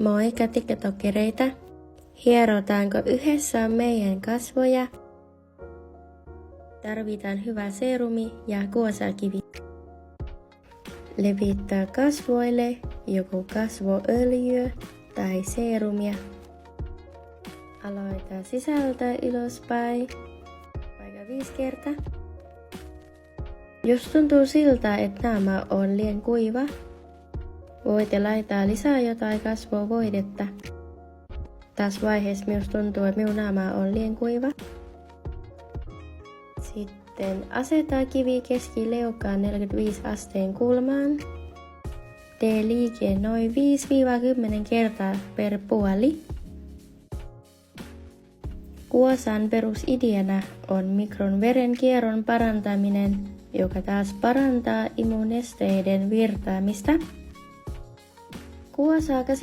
Moikka tiktokereita! Hierotaanko yhdessä meidän kasvoja? Tarvitaan hyvä serumi ja kuosakivi. Levittää kasvoille joko kasvoöljyä tai serumia. Aloita sisältä ylöspäin, vaikka 5 kertaa. Jos tuntuu siltä, että naama on liian kuiva, voitte laittaa lisää jotain kasvovoidetta. Tässä vaiheessa myös tuntuu, että minun naama on liian kuiva. Sitten aseta kivi keskileukaan 45 asteen kulmaan. Tee liike noin 5-10 kertaa per puoli. Kuosan perusideana on mikron verenkierron parantaminen, joka taas parantaa immunesteiden virtaamista. Kuosaa käsittää